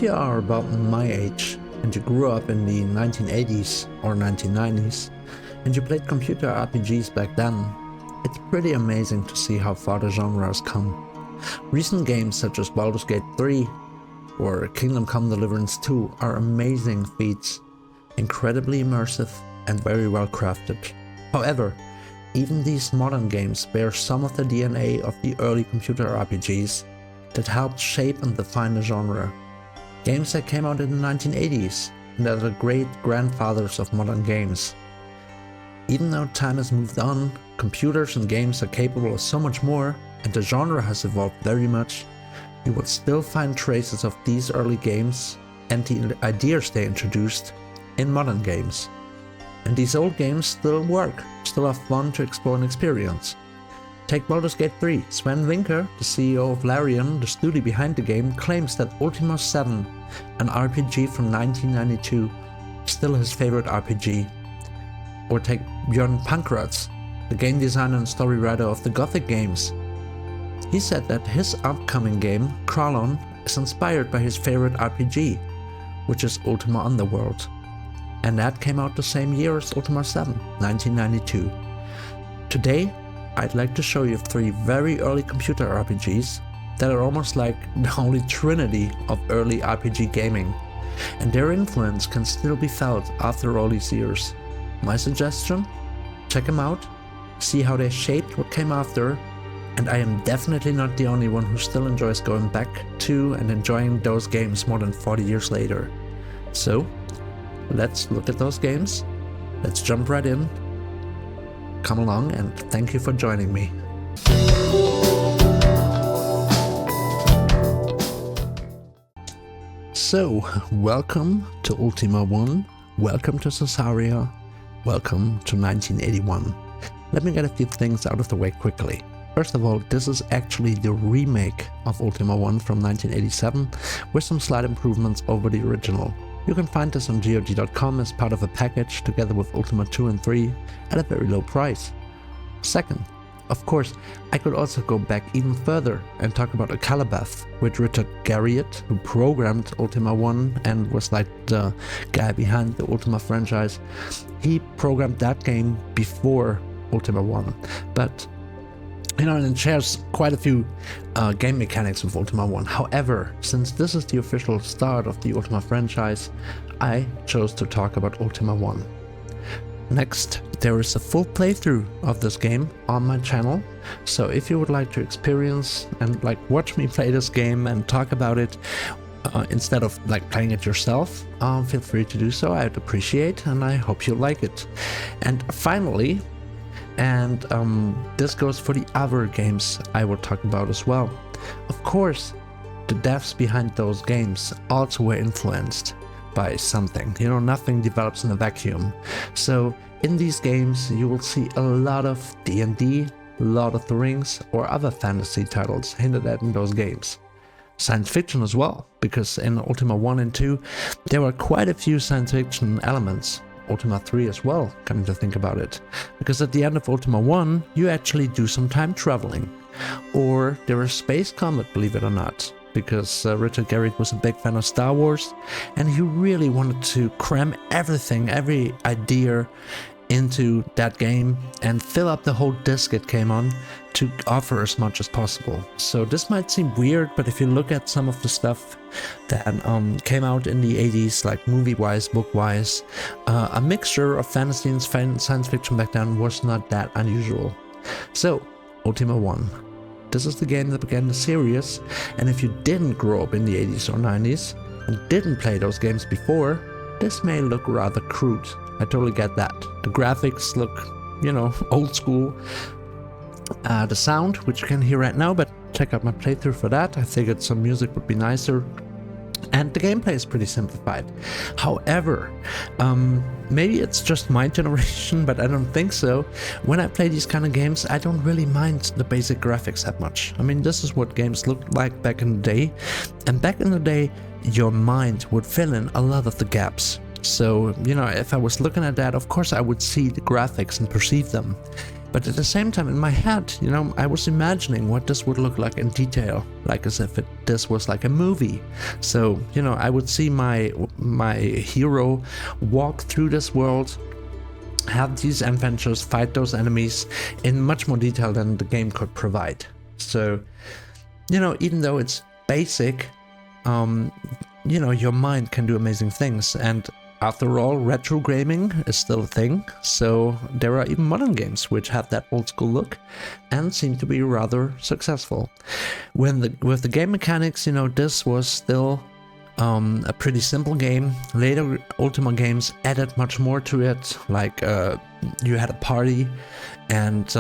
If you are about my age and you grew up in the 1980s or 1990s and you played computer RPGs back then, it's pretty amazing to see how far the genre has come. Recent games such as Baldur's Gate 3 or Kingdom Come Deliverance 2 are amazing feats, incredibly immersive and very well crafted. However, even these modern games bear some of the DNA of the early computer RPGs that helped shape and define the genre. Games that came out in the 1980s and that are the great grandfathers of modern games. Even though time has moved on, computers and games are capable of so much more, and the genre has evolved very much, you will still find traces of these early games and the ideas they introduced in modern games. And these old games still work, still are fun to explore and experience. Take Baldur's Gate 3. Sven Winker, the CEO of Larian, the studio behind the game, claims that Ultima 7, an RPG from 1992, is still his favorite RPG. Or take Björn Pankratz, the game designer and story writer of the Gothic games. He said that his upcoming game, Kralon, is inspired by his favorite RPG, which is Ultima Underworld. And that came out the same year as Ultima 7, 1992. Today, I'd like to show you 3 very early computer RPGs that are almost like the holy trinity of early RPG gaming, and their influence can still be felt after all these years. My suggestion? Check them out, see how they shaped what came after, and I am definitely not the only one who still enjoys going back to and enjoying those games more than 40 years later. So, let's look at those games, let's jump right in, come along, and thank you for joining me. So, welcome to Ultima I, welcome to Caesarea, welcome to 1981. Let me get a few things out of the way quickly. First of all, this is actually the remake of Ultima I from 1987, with some slight improvements over the original. You can find this on GOG.com as part of a package together with Ultima 2 and 3 at a very low price. Second, of course, I could also go back even further and talk about Akalabeth with Richard Garriott, who programmed Ultima 1 and was like the guy behind the Ultima franchise. He programmed that game before Ultima 1, but and it shares quite a few game mechanics with Ultima 1. However, since this is the official start of the Ultima franchise, I chose to talk about Ultima 1. Next, there is a full playthrough of this game on my channel, so if you would like to experience and watch me play this game and talk about it instead of playing it yourself, feel free to do so. I'd appreciate, and I hope you like it. And finally, and this goes for the other games I will talk about as well. Of course, the devs behind those games also were influenced by something. Nothing develops in a vacuum. So in these games, you will see a lot of D&D, Lord of the Rings, or other fantasy titles hinted at in those games. Science fiction as well, because in Ultima 1 and 2, there were quite a few science fiction elements. Ultima 3 as well, coming to think about it. Because at the end of Ultima 1, you actually do some time traveling. Or there is space combat, believe it or not. Because Richard Garriott was a big fan of Star Wars, and he really wanted to cram everything, every idea into that game and fill up the whole disc it came on to offer as much as possible. So this might seem weird, but if you look at some of the stuff that came out in the 80s, like movie-wise, book-wise, a mixture of fantasy and science fiction back then was not that unusual. So, Ultima 1. This is the game that began the series, and if you didn't grow up in the 80s or 90s and didn't play those games before, this may look rather crude. I totally get that. The graphics look, old school. The sound, which you can hear right now, but check out my playthrough for that. I figured some music would be nicer. And the gameplay is pretty simplified. However, maybe it's just my generation, but I don't think so. When I play these kind of games, I don't really mind the basic graphics that much. I mean, this is what games looked like back in the day. And back in the day, your mind would fill in a lot of the gaps. So, if I was looking at that, of course I would see the graphics and perceive them. But at the same time, in my head, you know, I was imagining what this would look like in detail, like as if this was like a movie. So, you know, I would see my hero walk through this world, have these adventures, fight those enemies in much more detail than the game could provide. So, you know, even though it's basic, you know, your mind can do amazing things. And after all, retro gaming is still a thing, so there are even modern games which have that old school look and seem to be rather successful. With the game mechanics, you know, this was still a pretty simple game. Later Ultima games added much more to it, like you had a party, and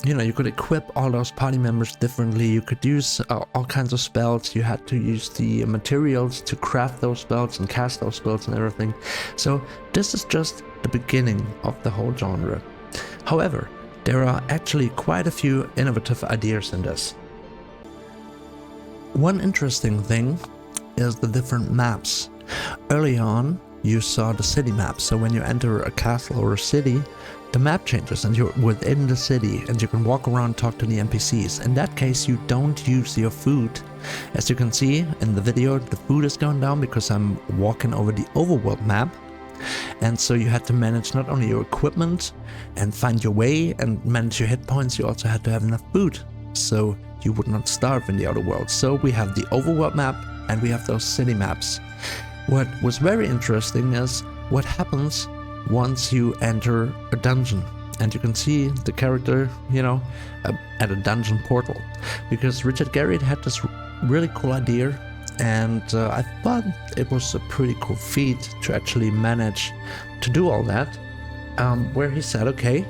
you know, you could equip all those party members differently. You could use all kinds of spells. You had to use the materials to craft those spells and cast those spells and everything. So this is just the beginning of the whole genre. However, there are actually quite a few innovative ideas in this. One interesting thing is the different maps. Early on, you saw the city map, so when you enter a castle or a city, the map changes and you're within the city and you can walk around, talk to the NPCs. In that case, you don't use your food. As you can see in the video, the food is going down because I'm walking over the overworld map. And so you had to manage not only your equipment and find your way and manage your hit points, you also had to have enough food so you would not starve in the outer world. So we have the overworld map and we have those city maps. What was very interesting is what happens once you enter a dungeon. And you can see the character, you know, at a dungeon portal. Because Richard Garriott had this really cool idea, and I thought it was a pretty cool feat to actually manage to do all that, where he said, okay,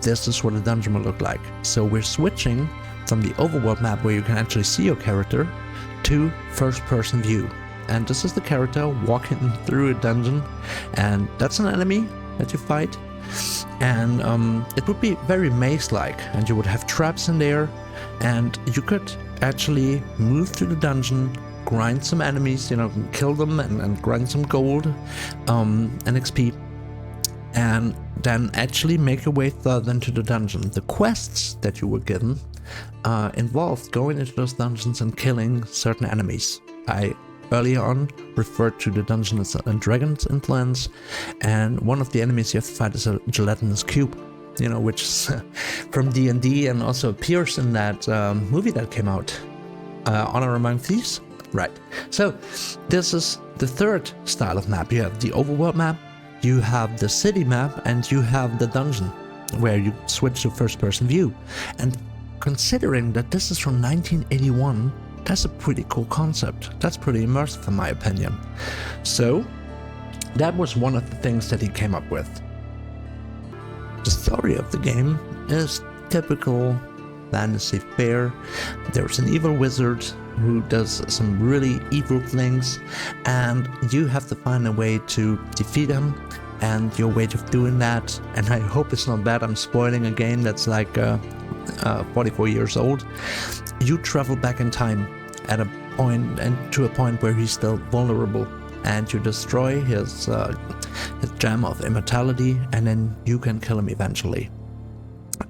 this is what a dungeon will look like. So we're switching from the overworld map where you can actually see your character to first-person view. And this is the character walking through a dungeon, and that's an enemy that you fight. And it would be very maze-like, and you would have traps in there, and you could actually move through the dungeon, grind some enemies, you know, kill them and grind some gold and XP, and then actually make your way further into the dungeon. The quests that you were given involved going into those dungeons and killing certain enemies. I earlier on referred to the Dungeons and Dragons influence, and one of the enemies you have to fight is a gelatinous cube, you know, which is from D&D and also appears in that movie that came out, Honor Among Thieves. Right. So this is the third style of map. You have the overworld map, you have the city map, and you have the dungeon, where you switch to first-person view. And considering that this is from 1981, that's a pretty cool concept. That's pretty immersive in my opinion. So that was one of the things that he came up with. The story of the game is typical fantasy fare. There's an evil wizard who does some really evil things, and you have to find a way to defeat him. And your way of doing that, and I hope it's not bad, I'm spoiling a game that's like 44 years old. You travel back in time at a point, and to a point where he's still vulnerable, and you destroy his gem of immortality, and then you can kill him eventually.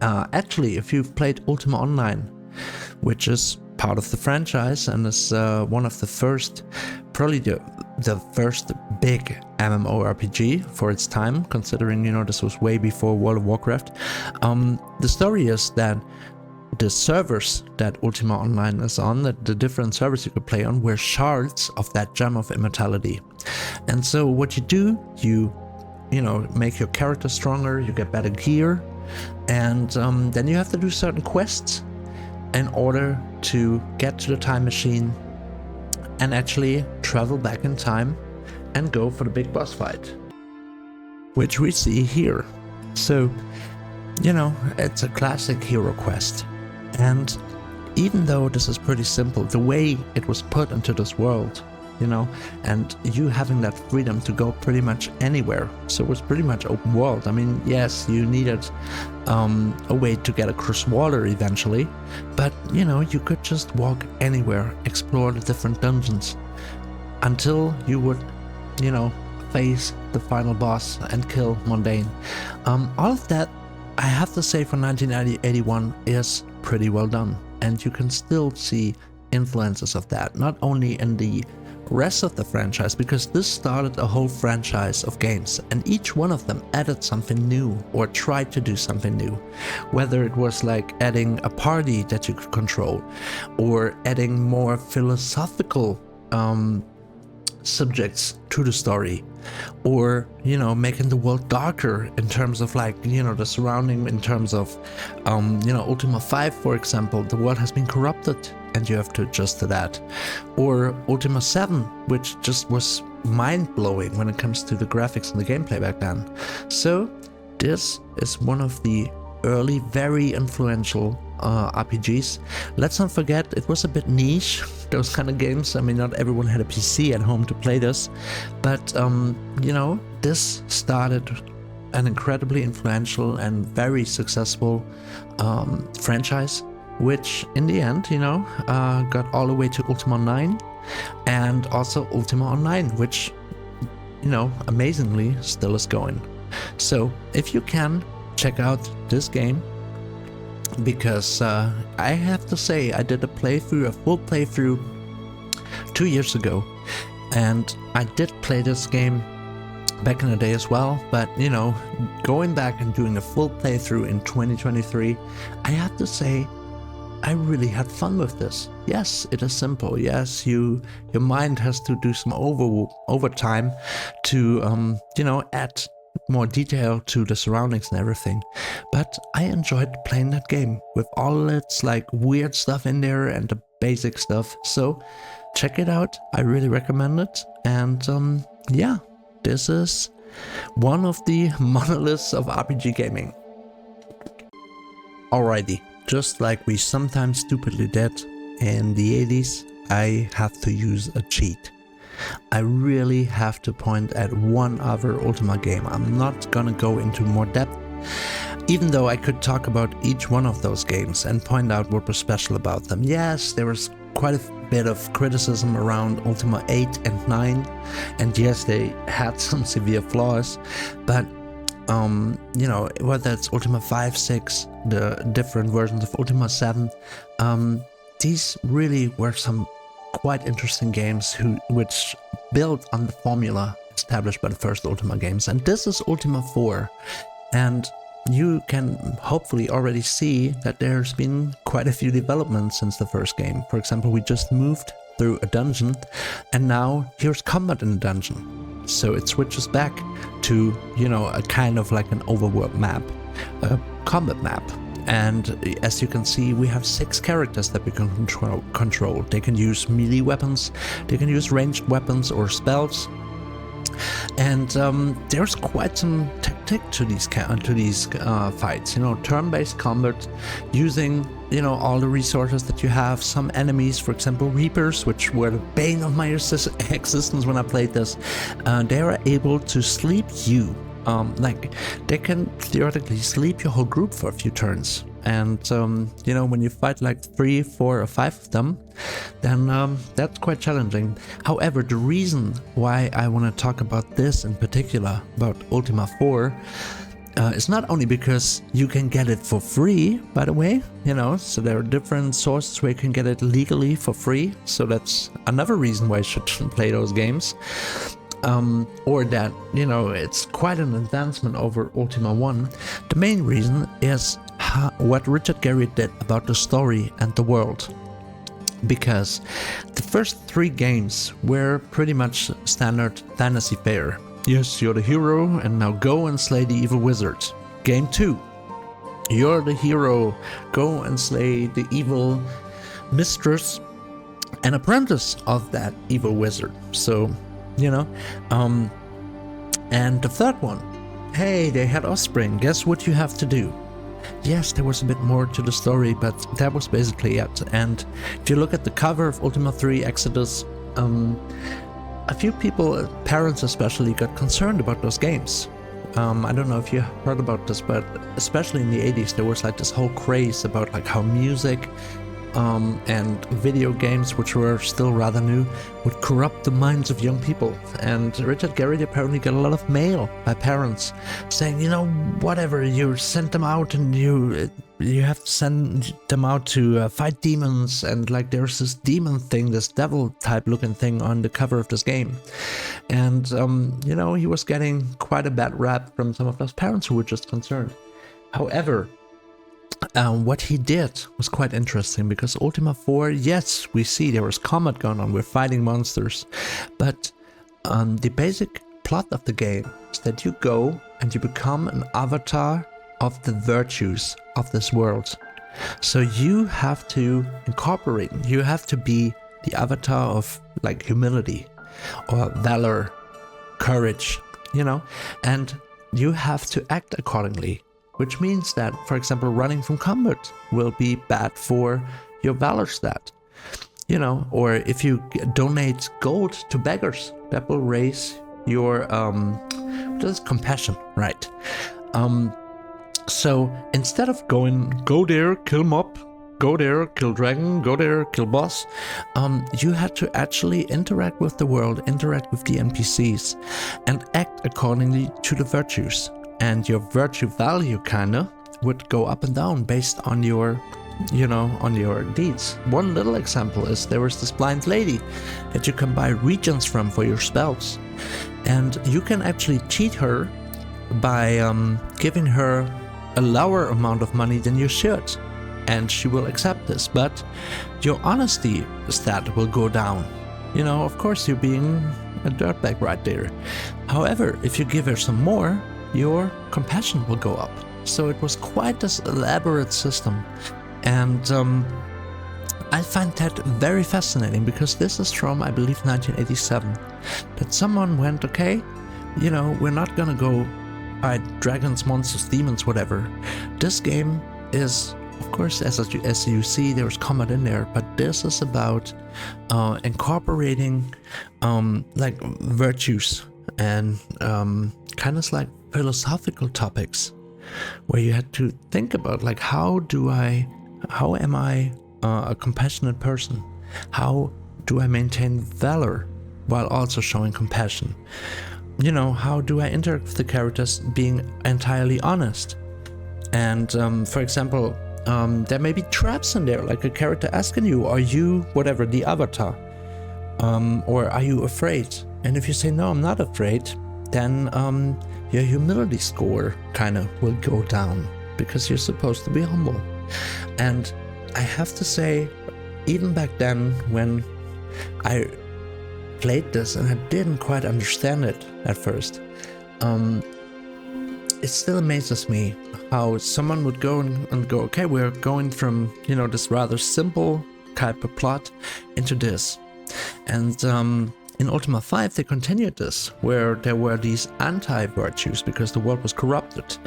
Actually, if you've played Ultima Online, which is part of the franchise and is one of the first, probably the first big MMORPG for its time, considering, you know, this was way before World of Warcraft. The story is that the servers that Ultima Online is on, the different servers you could play on, were shards of that gem of immortality. And so what you do, you know, make your character stronger, you get better gear, and then you have to do certain quests in order to get to the time machine and actually travel back in time and go for the big boss fight, which we see here. So, you know, it's a classic hero quest. And even though this is pretty simple, the way it was put into this world, you know, and you having that freedom to go pretty much anywhere, so it was pretty much open world. I mean, yes, you needed a way to get across water eventually, but, you know, you could just walk anywhere, explore the different dungeons, until you would, you know, face the final boss and kill Mundane. All of that I have to say for 1981 is pretty well done, and you can still see influences of that, not only in the rest of the franchise, because this started a whole franchise of games, and each one of them added something new or tried to do something new, whether it was like adding a party that you could control or adding more philosophical subjects to the story, or making the world darker in terms of like the surrounding, in terms of Ultima 5, for example, the world has been corrupted and you have to adjust to that, or Ultima 7, which just was mind-blowing when it comes to the graphics and the gameplay back then. So this is one of the early, very influential RPGs. Let's not forget, it was a bit niche, those kind of games. I mean, not everyone had a PC at home to play this, but this started an incredibly influential and very successful franchise, which in the end, got all the way to Ultima 9 and also Ultima Online, which, amazingly still is going. So if you can, check out this game, because I have to say, I did a full playthrough 2 years ago, and I did play this game back in the day as well, but going back and doing a full playthrough in 2023, I have to say I really had fun with this. Yes, it is simple. Yes, your mind has to do some overtime to add more detail to the surroundings and everything, but I enjoyed playing that game with all its like weird stuff in there and the basic stuff. So check it out, I really recommend it. And yeah, this is one of the monoliths of RPG gaming. Alrighty, just like we sometimes stupidly did in the 80s, I have to use a cheat. I really have to point at one other Ultima game. I'm not gonna go into more depth, even though I could talk about each one of those games and point out what was special about them. Yes, there was quite a bit of criticism around Ultima 8 and 9, and yes, they had some severe flaws, but whether it's Ultima 5, 6, the different versions of Ultima 7, these really were some quite interesting games which built on the formula established by the first Ultima games. And this is Ultima 4, and you can hopefully already see that there's been quite a few developments since the first game. For example, we just moved through a dungeon, and now here's combat in the dungeon. So it switches back to, a kind of like an overworld map, a combat map. And as you can see, we have 6 characters that we can control. They can use melee weapons, they can use ranged weapons or spells, and there's quite some tactic to these fights. Turn-based combat, using all the resources that you have. Some enemies, for example Reapers, which were the bane of my existence when I played this, they are able to sleep you. They can theoretically sleep your whole group for a few turns, and when you fight like 3, 4, or 5 of them, then that's quite challenging. However, the reason why I want to talk about this in particular, about Ultima 4, is not only because you can get it for free, by the way, so there are different sources where you can get it legally for free, so that's another reason why you should play those games. Or that, it's quite an advancement over Ultima 1. The main reason is what Richard Garriott did about the story and the world. Because the first 3 games were pretty much standard fantasy fare. Yes, you're the hero, and now go and slay the evil wizard. Game 2, you're the hero, go and slay the evil mistress and apprentice of that evil wizard. So, and the third one, hey, they had offspring, guess what you have to do? Yes, there was a bit more to the story, but that was basically it. And if you look at the cover of Ultima 3 Exodus, a few people, parents especially, got concerned about those games. I don't know if you heard about this, but especially in the 80s, there was like this whole craze about like how music and video games, which were still rather new, would corrupt the minds of young people. And Richard Garriott apparently got a lot of mail by parents saying, you know, whatever, you sent them out and you have to send them out to fight demons, and like there's this demon thing, this devil type looking thing on the cover of this game. And you know, he was getting quite a bad rap from some of those parents who were just concerned. However, what he did was quite interesting, because Ultima 4, yes, we see there was combat going on, we're fighting monsters, but the basic plot of the game is that you go and you become an avatar of the virtues of this world. So you have to incorporate, you have to be the avatar of like humility or valor, courage, you know, and you have to act accordingly. Which means that, for example, running from combat will be bad for your valor stat, you know, or if you donate gold to beggars, that will raise your compassion, right? So instead of go there, kill mob, go there, kill dragon, go there, kill boss, you had to actually interact with the world, interact with the NPCs, and act accordingly to the virtues. And your virtue value kinda would go up and down based on your, you know, on your deeds. One little example is there was this blind lady that you can buy regions from for your spells. And you can actually cheat her by giving her a lower amount of money than you should. And she will accept this, but your honesty stat will go down. You know, of course you're being a dirtbag right there. However, if you give her some more, your compassion will go up. So it was quite this elaborate system. And I find that very fascinating, because this is from, I believe, 1987. That someone went, okay, you know, we're not gonna go fight dragons, monsters, demons, whatever. This game is, of course, as you see, there's combat in there, but this is about incorporating like virtues and kind of like philosophical topics, where you had to think about like, how am I a compassionate person? How do I maintain valor while also showing compassion? You know, how do I interact with the characters being entirely honest? And for example, there may be traps in there, like a character asking you, are you whatever, the avatar, or are you afraid? And if you say, no, I'm not afraid, then your humility score kind of will go down, because you're supposed to be humble. And I have to say, even back then when I played this and I didn't quite understand it at first, it still amazes me how someone would go and go, okay, we're going from, you know, this rather simple type of plot into this. And in Ultima 5 they continued this, where there were these anti-virtues because the world was corrupted.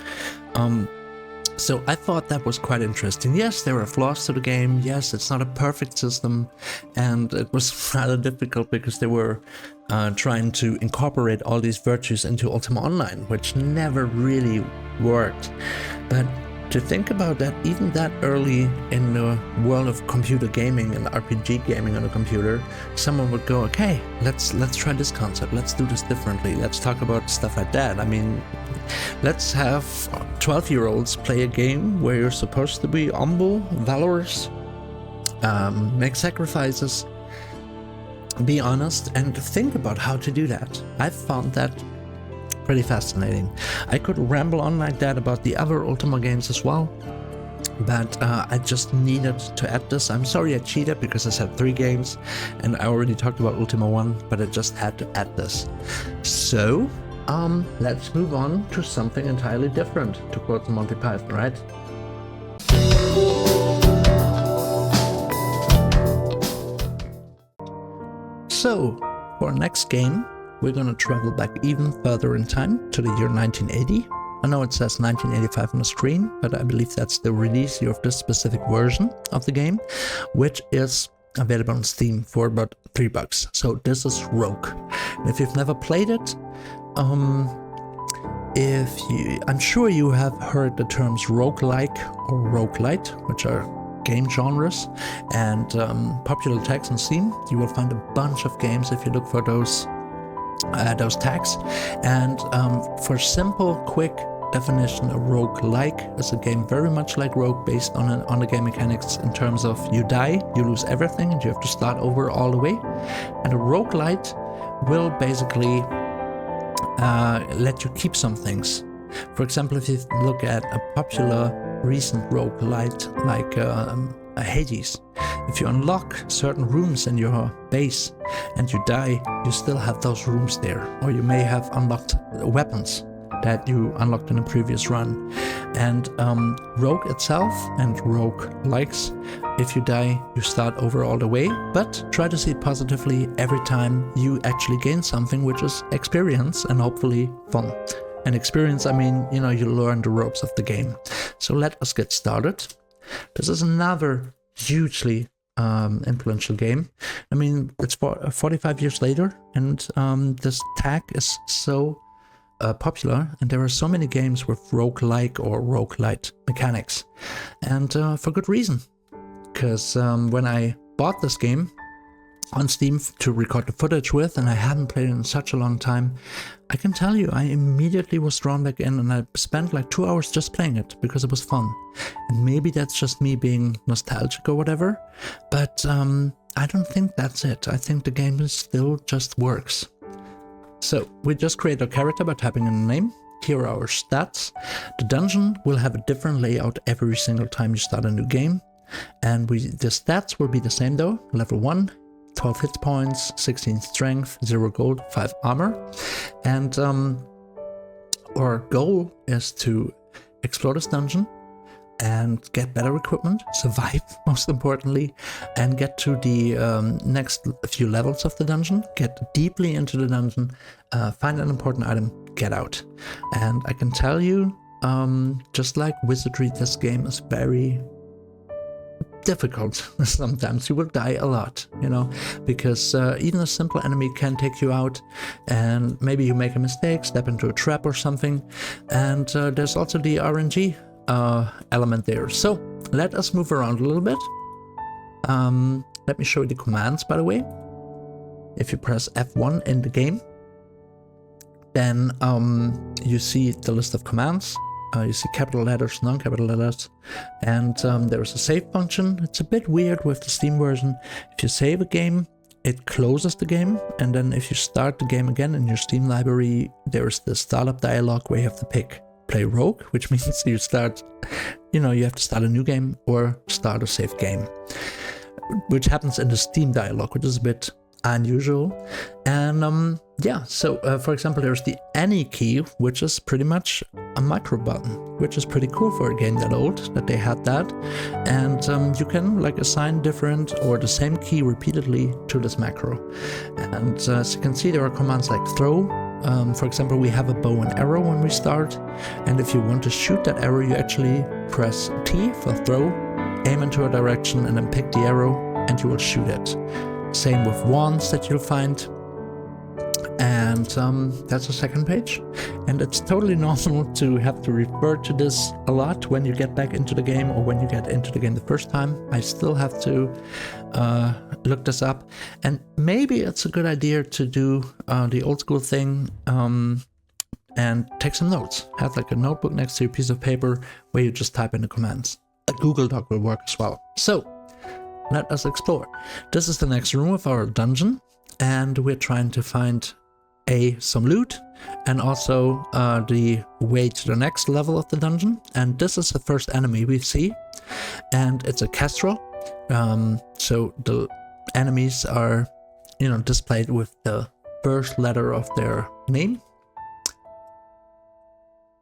So I thought that was quite interesting. Yes, there are flaws to the game. Yes, it's not a perfect system, and it was rather difficult because they were trying to incorporate all these virtues into Ultima Online, which never really worked. But to think about that, even that early in the world of computer gaming and RPG gaming on a computer, someone would go, okay, let's try this concept, let's do this differently, let's talk about stuff like that. I mean, let's have 12-year-olds play a game where you're supposed to be humble, valorous, make sacrifices, be honest, and think about how to do that. I found that pretty fascinating. I could ramble on like that about the other Ultima games as well, but I just needed to add this. I'm sorry I cheated because I said 3 games and I already talked about Ultima 1, but I just had to add this. So let's move on to something entirely different, to quote Monty Python, right? So for our next game, we're gonna travel back even further in time to the year 1980. I know it says 1985 on the screen, but I believe that's the release year of this specific version of the game, which is available on Steam for about $3. So this is Rogue. And if you've never played it, I'm sure you have heard the terms roguelike or roguelite, which are game genres and popular tags on Steam. You will find a bunch of games if you look for those tags. And for simple, quick definition, a roguelike is a game very much like Rogue, based on the game mechanics in terms of you die, you lose everything, and you have to start over all the way. And a roguelite will basically let you keep some things. For example, if you look at a popular recent roguelite like Hades, if you unlock certain rooms in your base and you die, you still have those rooms there. Or you may have unlocked weapons that you unlocked in a previous run. And Rogue itself and roguelikes, if you die, you start over all the way, but try to see it positively every time you actually gain something, which is experience and hopefully fun. And experience, I mean, you learn the ropes of the game. So let us get started. This is another hugely influential game. I mean, it's 45 years later, and this tag is so popular, and there are so many games with roguelike or roguelite mechanics, and for good reason. Because when I bought this game on Steam to record the footage with, and I hadn't played it in such a long time, I can tell you I immediately was drawn back in, and I spent like 2 hours just playing it because it was fun. And maybe that's just me being nostalgic or whatever, but I don't think that's it. I think the game still just works. So we just create a character by typing in a name. Here are our stats. The dungeon will have a different layout every single time you start a new game, and the stats will be the same though. Level 1, 12 hit points, 16 strength, 0 gold, 5 armor. And our goal is to explore this dungeon and get better equipment, survive most importantly, and get to the next few levels of the dungeon, get deeply into the dungeon, find an important item, get out. And I can tell you, just like Wizardry, this game is very difficult. Sometimes you will die a lot, because even a simple enemy can take you out, and maybe you make a mistake, step into a trap or something. And there's also the RNG element there. So let us move around a little bit. Let me show you the commands, by the way. If you press F1 in the game, then you see the list of commands. You see capital letters, non-capital letters, and there is a save function. It's a bit weird with the Steam version. If you save a game, it closes the game, and then if you start the game again in your Steam library, there's the startup dialog where you have to pick play Rogue, which means you start, you have to start a new game or start a save game, which happens in the Steam dialog, which is a bit unusual. And yeah, so for example, there's the any key, which is pretty much a micro button, which is pretty cool for a game that old that they had that. And you can like assign different or the same key repeatedly to this macro. And as you can see, there are commands like throw. For example, we have a bow and arrow when we start, and if you want to shoot that arrow, you actually press T for throw, aim into a direction, and then pick the arrow, and you will shoot it. Same with wands that you'll find. And that's the second page. And it's totally normal to have to refer to this a lot when you get back into the game, or when you get into the game the first time. I still have to look this up. And maybe it's a good idea to do the old school thing and take some notes. Have like a notebook next to your piece of paper where you just type in the commands. A Google Doc will work as well. So let us explore. This is the next room of our dungeon, and we're trying to find some loot, and also the way to the next level of the dungeon. And this is the first enemy we see, and it's a kestrel. So the enemies are, displayed with the first letter of their name.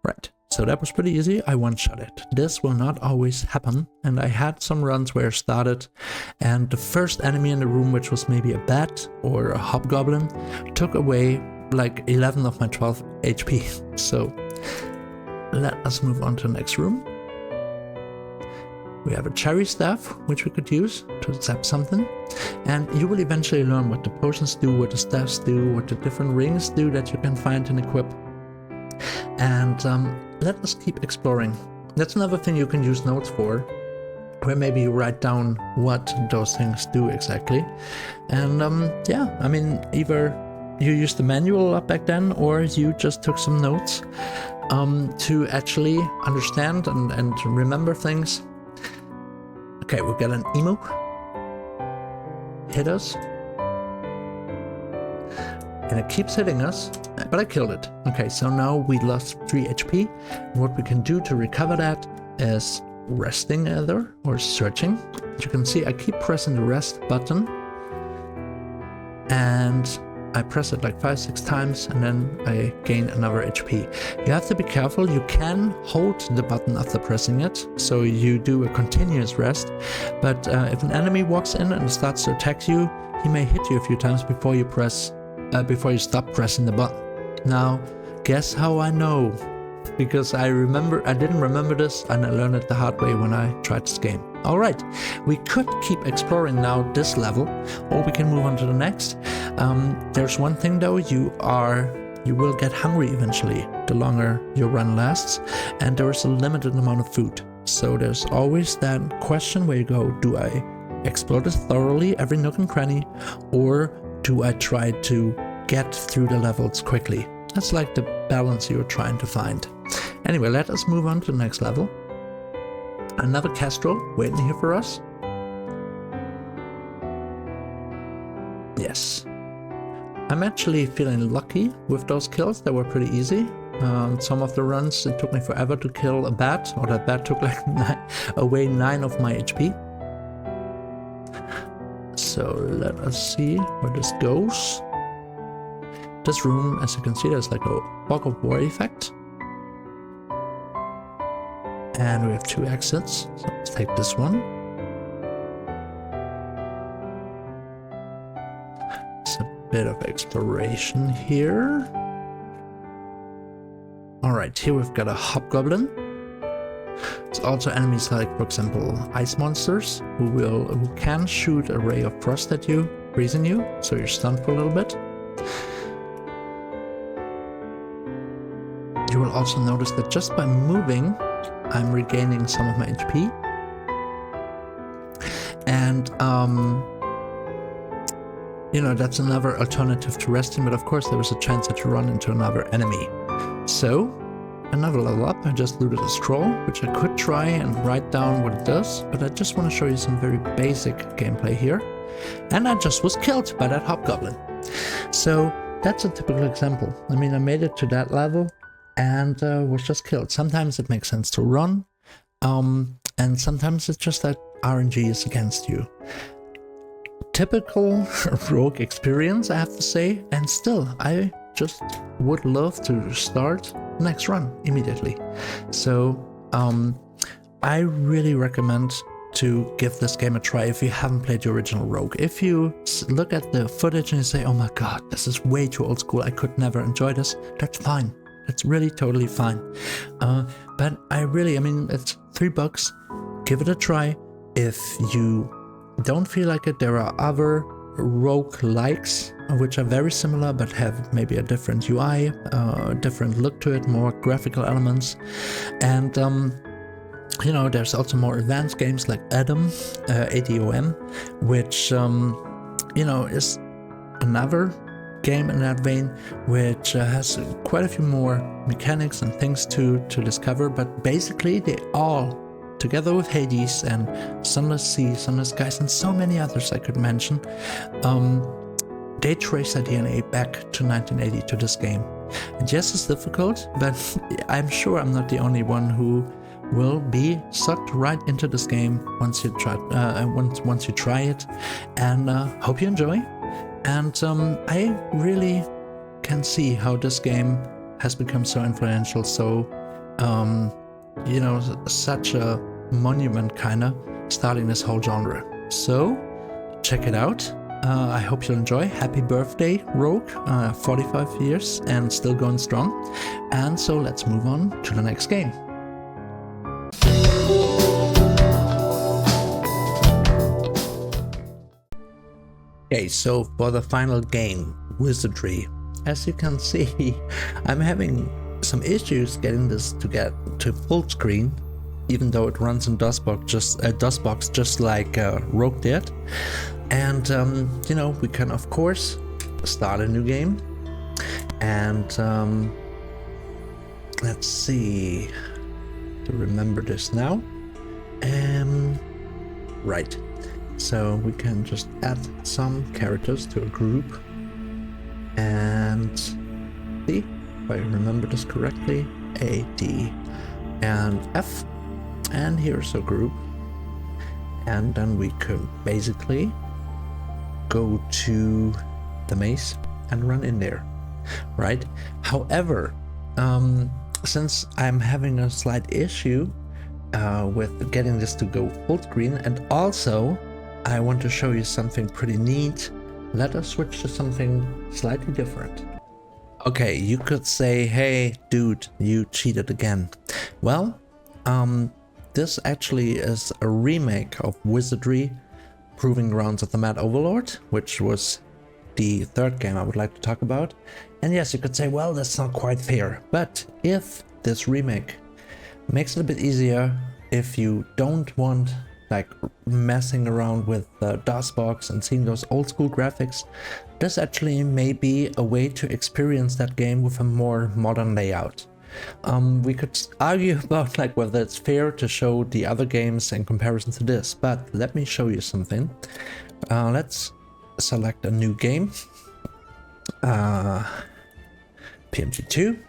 Right. So that was pretty easy. I one-shot it. This will not always happen, and I had some runs where I started, and the first enemy in the room, which was maybe a bat or a hobgoblin, took away like 11 of my 12 HP. So let us move on to the next room. We have a cherry staff, which we could use to zap something, and you will eventually learn what the potions do, what the staffs do, what the different rings do that you can find and equip. And let us keep exploring. That's another thing you can use notes for. where maybe you write down what those things do exactly. And yeah, I mean, either you used the manual a lot back then, or you just took some notes to actually understand and remember things. Okay, we've got an emo. Hit us. And it keeps hitting us, but I killed it. Okay, so now we lost 3 HP. What we can do to recover that is resting either or searching. As you can see, I keep pressing the rest button, and I press it like 5-6 times, and then I gain another HP. You have to be careful. You can hold the button after pressing it, so you do a continuous rest. But if an enemy walks in and starts to attack you, he may hit you a few times before you stop pressing the button. Now, guess how I know? Because I didn't remember this, and I learned it the hard way when I tried this game. Alright, we could keep exploring now this level, or we can move on to the next. There's one thing though, you will get hungry eventually, the longer your run lasts, and there is a limited amount of food. So there's always that question where you go, do I explore this thoroughly, every nook and cranny, or do I try to get through the levels quickly? That's like the balance you're trying to find. Anyway, let us move on to the next level. Another Kestrel waiting here for us. Yes. I'm actually feeling lucky with those kills. They were pretty easy. Some of the runs, it took me forever to kill a bat, or that bat took like away 9 of my HP. So let us see where this goes. This room, as you can see, there's like a fog of war effect. And we have 2 exits, so let's take this one. It's a bit of exploration here. Alright, here we've got a hobgoblin. It's also enemies like, for example, ice monsters, who can shoot a ray of frost at you, freezing you, so you're stunned for a little bit. You will also notice that just by moving, I'm regaining some of my HP. And, you know, that's another alternative to resting, but of course there is a chance that you run into another enemy. So, another level up, I just looted a scroll, which I could try and write down what it does, but I just want to show you some very basic gameplay here. And I just was killed by that hobgoblin. So, that's a typical example. I mean, I made it to that level and was just killed. Sometimes it makes sense to run, and sometimes it's just that RNG is against you. Typical rogue experience, I have to say, and still, I just would love to start the next run immediately. So, I really recommend to give this game a try if you haven't played the original Rogue. If you look at the footage and you say, oh my god, this is way too old school, I could never enjoy this, that's fine. That's really totally fine. But I mean, it's $3. Give it a try. If you don't feel like it, there are other roguelikes which are very similar but have maybe a different UI, a different look to it, more graphical elements. And you know, there's also more advanced games like Adam, ADOM, which you know, is another game in that vein, which has quite a few more mechanics and things to discover, but basically they all, together with Hades and Sunless Sea, Sunless Skies, and so many others I could mention, they trace their DNA back to 1980 to this game. And yes, it's difficult, but I'm sure I'm not the only one who will be sucked right into this game once you try it, and hope you enjoy. And I really can see how this game has become so influential, so, you know, such a monument kinda, starting this whole genre. So, check it out. I hope you'll enjoy. Happy birthday, Rogue, 45 years and still going strong. And so let's move on to the next game. Okay, so for the final game, Wizardry, as you can see, I'm having some issues getting this to get to full screen. even though it runs in DOSBox just like Rogue did. And you know, we can of course start a new game. And let's see, to remember this now. Right, so we can just add some characters to a group, and see if I remember this correctly, A, D, and F, and here's a group. And then we could basically go to the maze and run in there, right? However, since I'm having a slight issue with getting this to go full screen, and also I want to show you something pretty neat, let us switch to something slightly different. Okay, you could say, hey dude, you cheated again. Well, this actually is a remake of Wizardry, Proving Grounds of the Mad Overlord, which was the third game I would like to talk about. And yes, you could say, well, that's not quite fair, but if this remake makes it a bit easier, if you don't want like messing around with DOSBox and seeing those old school graphics, this actually may be a way to experience that game with a more modern layout. We could argue about like whether it's fair to show the other games in comparison to this, but let me show you something. Let's select a new game, PMG2,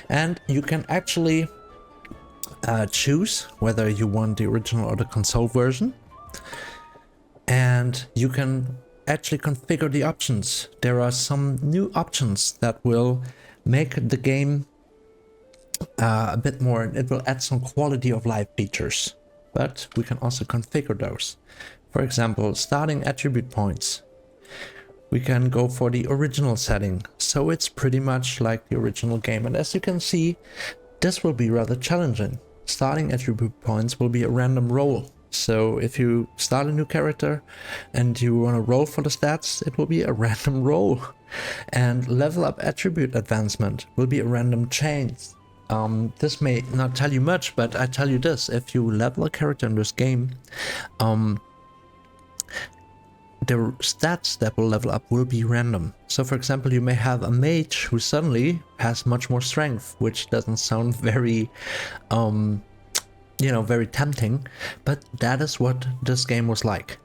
and you can actually choose whether you want the original or the console version, and you can actually configure the options. There are some new options that will make the game a bit more, it will add some quality of life features, but we can also configure those. For example, starting attribute points. We can go for the original setting, so it's pretty much like the original game, and as you can see, this will be rather challenging. Starting attribute points will be a random roll, so if you start a new character and you want to roll for the stats, it will be a random roll. And level up attribute advancement will be a random change. This may not tell you much, but I tell you this: if you level a character in this game, the stats that will level up will be random. So for example, you may have a mage who suddenly has much more strength, which doesn't sound very, you know, very tempting, but that is what this game was like.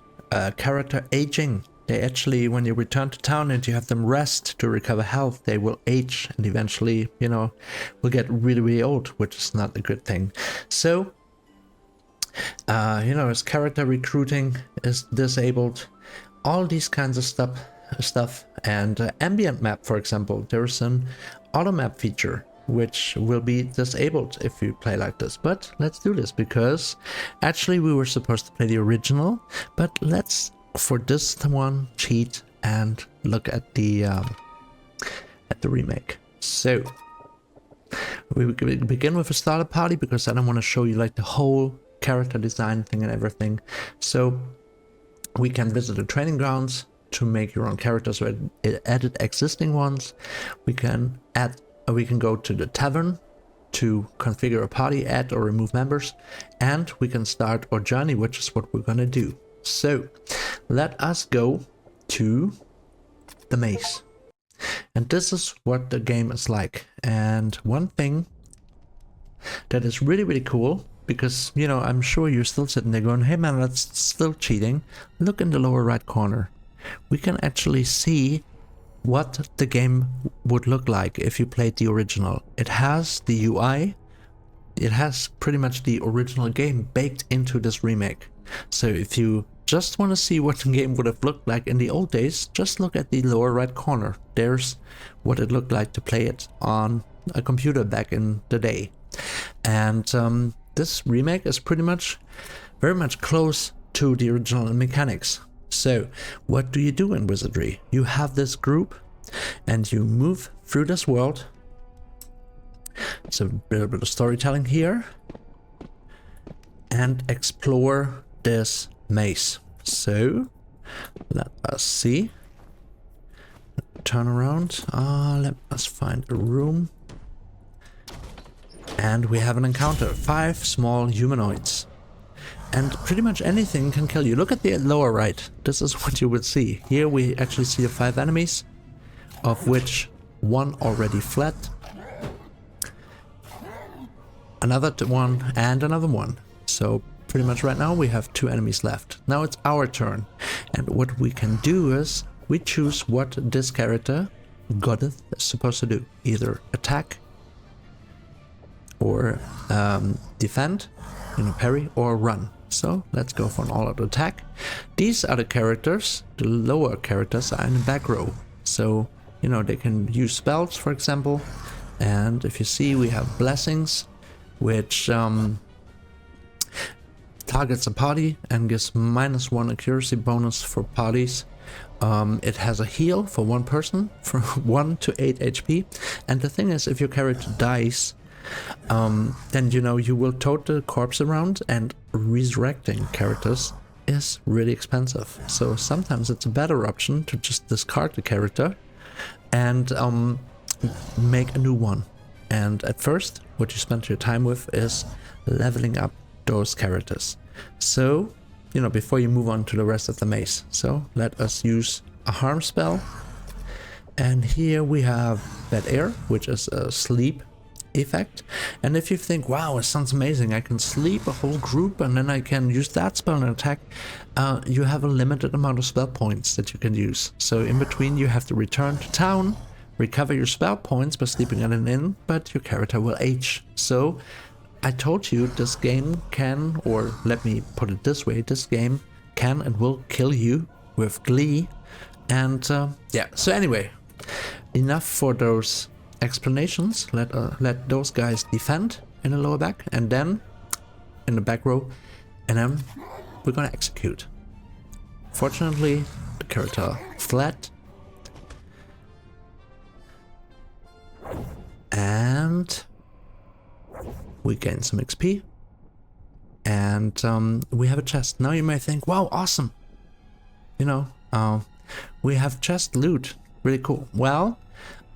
Character aging. They actually, when you return to town and you have them rest to recover health, they will age and eventually, you know, will get really, really old, which is not a good thing. So, you know, his character recruiting is disabled. All these kinds of stuff, and ambient map, for example, there's an auto map feature which will be disabled if you play like this. But let's do this, because actually we were supposed to play the original, but let's for this one cheat and look at the remake. So we begin with a starter party, because I don't want to show you like the whole character design thing and everything. So we can visit the training grounds to make your own characters or edit existing ones. We can go to the tavern to configure a party, add or remove members, and we can start our journey, which is what we're gonna do. So let us go to the maze, and this is what the game is like. And one thing that is really, really cool, because, you know, I'm sure you're still sitting there going, hey man, that's still cheating. Look in the lower right corner. We can actually see what the game would look like if you played the original. It has the UI, it has pretty much the original game baked into this remake. So if you just want to see what the game would have looked like in the old days, just look at the lower right corner. There's what it looked like to play it on a computer back in the day. And this remake is pretty much, very much close to the original in mechanics. So what do you do in Wizardry? You have this group and you move through this world. It's a little bit of storytelling here, and explore this maze. So let us see. Turn around. Let us find a room. And we have an encounter. 5 small humanoids. And pretty much anything can kill you. Look at the lower right. This is what you would see. Here we actually see the 5 enemies, of which 1 already fled. Another one and another one. So pretty much right now we have 2 enemies left. Now it's our turn. And what we can do is we choose what this character, Goddess, is supposed to do. Either attack or defend, parry, or run. So let's go for an all-out attack. These are the characters, the lower characters are in the back row. So, they can use spells, for example. And if you see, we have blessings, which targets a party and gives -1 accuracy bonus for parties. It has a heal for 1 person from 1 to 8 HP. And the thing is, if your character dies, then you will tote the corpse around, and resurrecting characters is really expensive. So sometimes it's a better option to just discard the character and make a new one. And at first, what you spend your time with is leveling up those characters. So, before you move on to the rest of the maze. So let us use a harm spell. And here we have Bad Air, which is a sleep effect. And if you think, wow, it sounds amazing, I can sleep a whole group and then I can use that spell and attack, you have a limited amount of spell points that you can use. So in between you have to return to town, recover your spell points by sleeping at an inn, but your character will age. So I told you this game can, or let me put it this way, this game can and will kill you with glee. And yeah, so anyway, enough for those explanations. Let those guys defend in the lower back, and then in the back row, and then we're gonna execute. Fortunately, the character fled, and we gain some XP, and we have a chest. Now you may think, wow, awesome, we have chest loot, really cool. Well,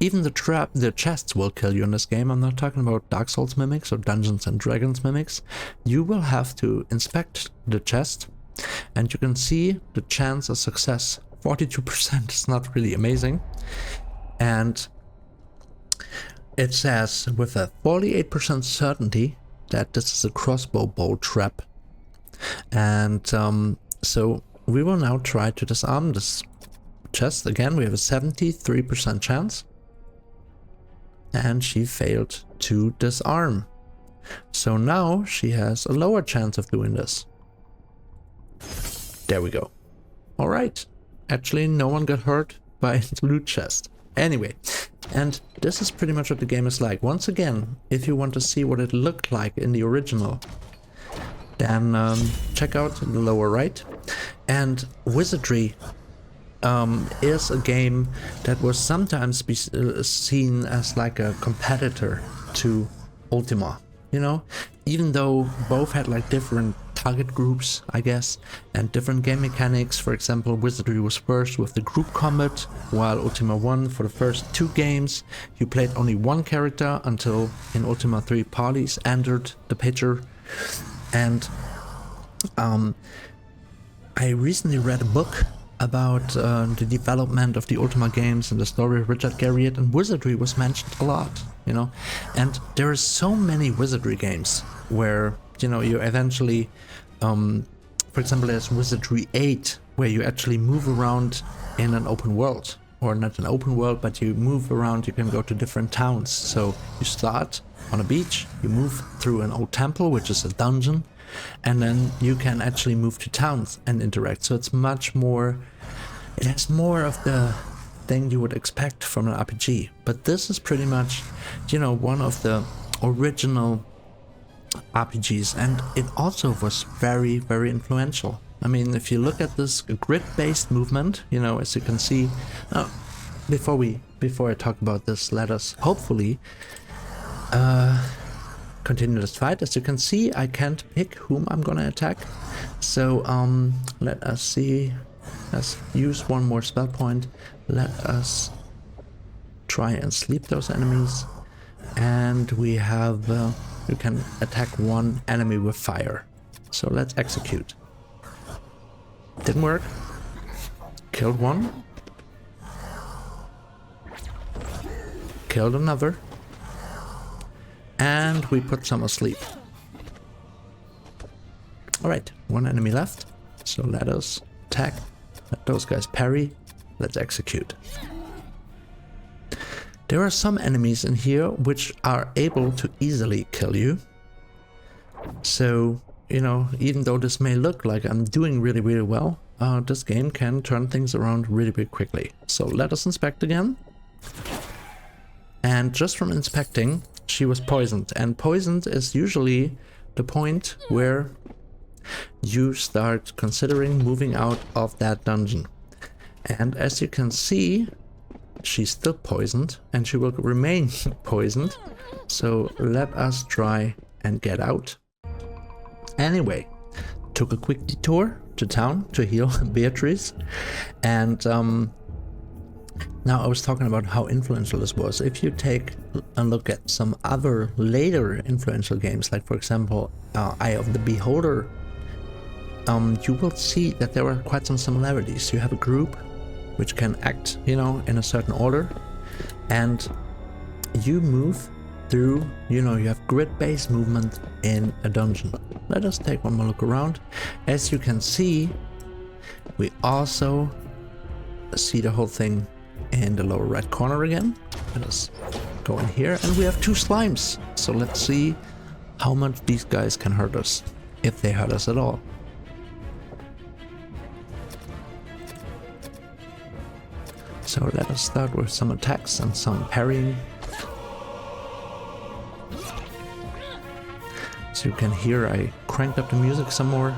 even the chests will kill you in this game. I'm not talking about Dark Souls mimics or Dungeons and Dragons mimics. You will have to inspect the chest, and you can see the chance of success. 42% is not really amazing. And it says with a 48% certainty that this is a crossbow bolt trap. And so we will now try to disarm this chest. Again, we have a 73% chance. And she failed to disarm. So now she has a lower chance of doing this. There we go. Alright. Actually, no one got hurt by the loot chest. Anyway, and this is pretty much what the game is like. Once again, if you want to see what it looked like in the original, then check out the lower right. And Wizardry is a game that was sometimes seen as like a competitor to Ultima, even though both had like different target groups, I guess, and different game mechanics. For example, Wizardry was first with the group combat, while Ultima I, for the first 2 games, you played only 1 character until in Ultima III parties entered the picture. And I recently read a book about the development of the Ultima games and the story of Richard Garriott, and Wizardry was mentioned a lot, and there are so many Wizardry games where, you eventually, for example, there's Wizardry 8, where you actually move around in an open world, or not an open world, but you move around, you can go to different towns. So you start on a beach, you move through an old temple, which is a dungeon, and then you can actually move to towns and interact. So it's much more, it has more of the thing you would expect from an RPG. But this is pretty much, one of the original RPGs, and it also was very, very influential. I mean, if you look at this grid-based movement, as you can see, before I talk about this, let us hopefully continue this fight. As you can see, I can't pick whom I'm gonna attack. So let us see. Let's use 1 more spell point. Let us try and sleep those enemies. And we have you can attack one enemy with fire. So let's execute. Didn't work. Killed one. Killed another. And we put some asleep. Alright, one enemy left. So let us attack. Let those guys parry. Let's execute. There are some enemies in here which are able to easily kill you. So, you know, even though this may look like I'm doing really, really well, this game can turn things around really, really quickly. So let us inspect again. And just from inspecting, she was poisoned. And poisoned is usually the point where you start considering moving out of that dungeon. And as you can see, she's still poisoned and she will remain poisoned. So let us try and get out. Anyway, took a quick detour to town to heal Beatrice. And now I was talking about how influential this was. If you take a look at some other later influential games, like for example, Eye of the Beholder, you will see that there are quite some similarities. You have a group which can act, you know, in a certain order, and you move through, you know, you have grid-based movement in a dungeon. Let us take one more look around. As you can see, we also see the whole thing in the lower right corner again. Let us go in here, and we have two slimes. So let's see how much these guys can hurt us, if they hurt us at all. So let us start with some attacks and some parrying. So you can hear I cranked up the music some more.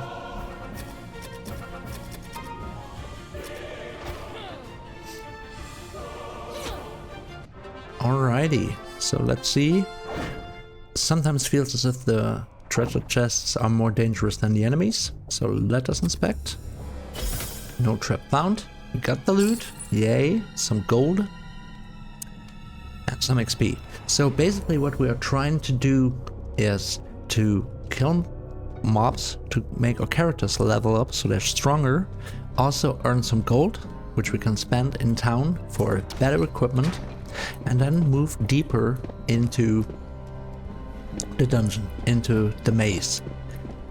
Alrighty, so let's see. Sometimes feels as if the treasure chests are more dangerous than the enemies. So let us inspect. No trap found. We got the loot. Yay, some gold and some XP. So basically what we are trying to do is to kill mobs to make our characters level up so they're stronger. Also earn some gold, which we can spend in town for better equipment, and then move deeper into the dungeon, into the maze.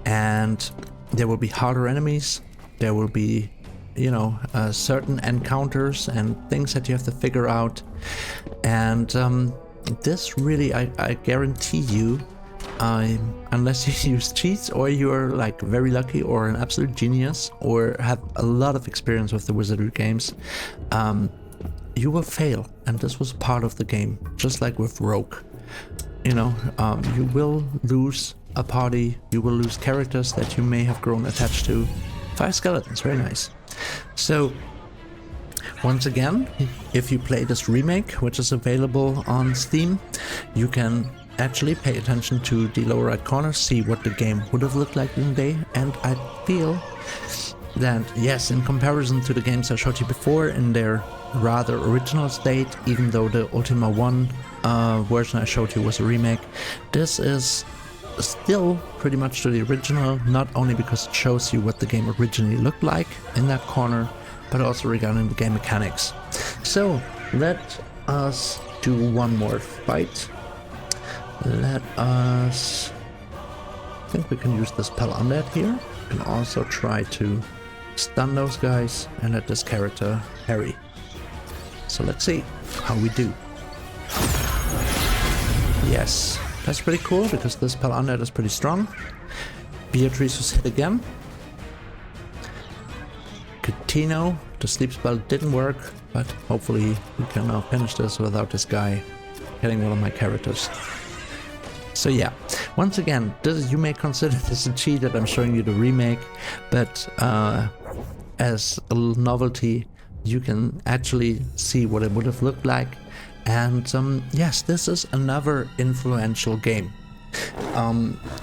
And there will be harder enemies. There will be, you know, certain encounters and things that you have to figure out. And this really, I guarantee you, unless you use cheats or you're like very lucky or an absolute genius or have a lot of experience with the Wizardry games, you will fail. And this was part of the game, just like with Rogue. You know, you will lose a party, you will lose characters that you may have grown attached to. 5 skeletons, very nice. So, once again, if you play this remake, which is available on Steam, you can actually pay attention to the lower right corner, see what the game would have looked like in the day, and I feel that, yes, in comparison to the games I showed you before in their rather original state, even though the Ultima I version I showed you was a remake, this is still pretty much to the original, not only because it shows you what the game originally looked like in that corner, but also regarding the game mechanics. So let us do one more fight. Let us, I think we can use this spell undead here. We can also try to stun those guys and let this character parry. So let's see how we do. Yes, that's pretty cool because this spell undead is pretty strong. Beatrice was hit again. Catino, the sleep spell didn't work, but hopefully we can now finish this without this guy hitting one of my characters. So yeah, once again, you may consider this a cheat that I'm showing you the remake, but as a little novelty, you can actually see what it would have looked like. And yes, this is another influential game.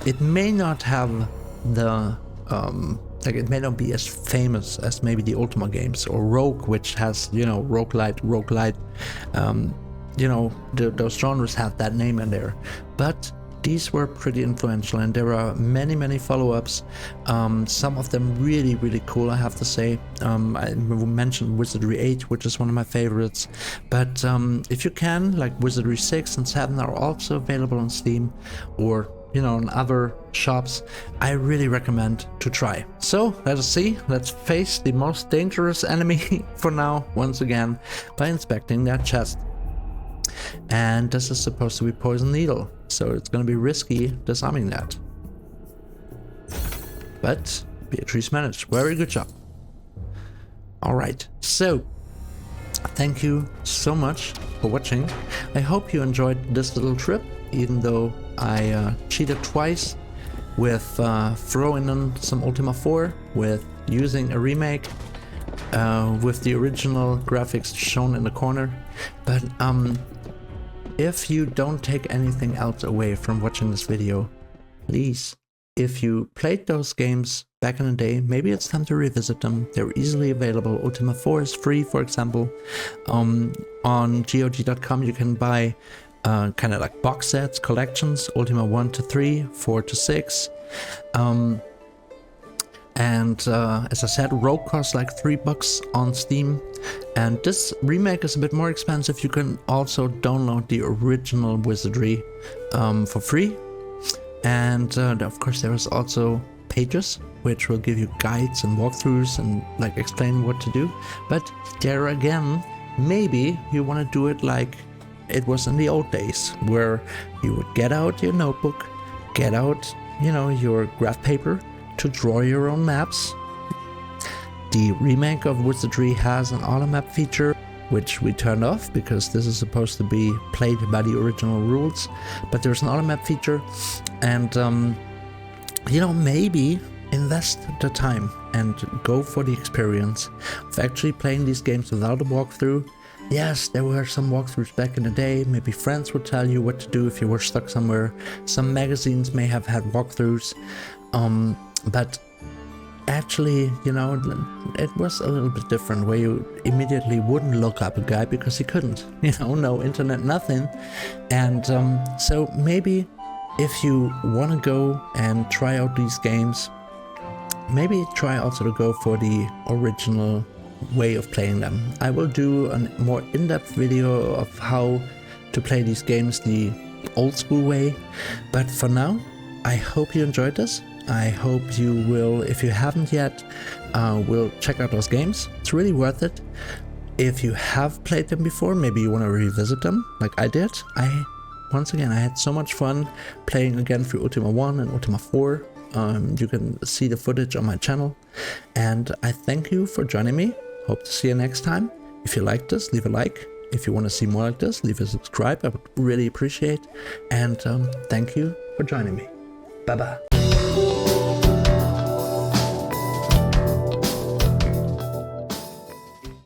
It may not have the like it may not be as famous as maybe the Ultima games or Rogue, which has, you know, roguelite, you know, those genres have that name in there. But these were pretty influential, and there are many follow-ups, some of them really cool, I have to say. I mentioned Wizardry 8, which is one of my favorites, but if you can, like Wizardry 6 and 7 are also available on Steam, or you know, in other shops, I really recommend to try. So let us see, let's face the most dangerous enemy for now, once again, by inspecting that chest. And this is supposed to be Poison Needle, so it's going to be risky disarming that. But Beatrice managed. Very good job. Alright, so thank you so much for watching. I hope you enjoyed this little trip, even though I cheated twice with throwing in some Ultima 4, with using a remake, with the original graphics shown in the corner. But if you don't take anything else away from watching this video, please, if you played those games back in the day, maybe it's time to revisit them. They're easily available. Ultima 4 is free, for example. On GOG.com you can buy kind of like box sets, collections, Ultima 1 to 3, 4 to 6. And as I said, Rogue costs like $3 on Steam, and this remake is a bit more expensive. You can also download the original Wizardry for free, and of course there is also pages which will give you guides and walkthroughs and like explain what to do. But there again, maybe you want to do it like it was in the old days, where you would get out your notebook, get out, you know, your graph paper to draw your own maps. The remake of Wizardry has an auto map feature, which we turned off because this is supposed to be played by the original rules, but there's an auto map feature, and you know, maybe invest the time and go for the experience of actually playing these games without a walkthrough. Yes, there were some walkthroughs back in the day. Maybe friends would tell you what to do if you were stuck somewhere. Some magazines may have had walkthroughs, but actually, you know, it was a little bit different, where you immediately wouldn't look up a guy because you couldn't, you know, no internet, nothing. And so maybe if you want to go and try out these games, maybe try also to go for the original way of playing them. I will do a more in-depth video of how to play these games the old school way, but for now, I hope you enjoyed this. I hope you will, if you haven't yet, will check out those games. It's really worth it. If you have played them before, maybe you want to revisit them like I did. Once again, I had so much fun playing again through Ultima 1 and Ultima 4. You can see the footage on my channel, and I thank you for joining me. Hope to see you next time. If you like this, leave a like. If you want to see more like this, leave a subscribe. I would really appreciate. And thank you for joining me. Bye bye.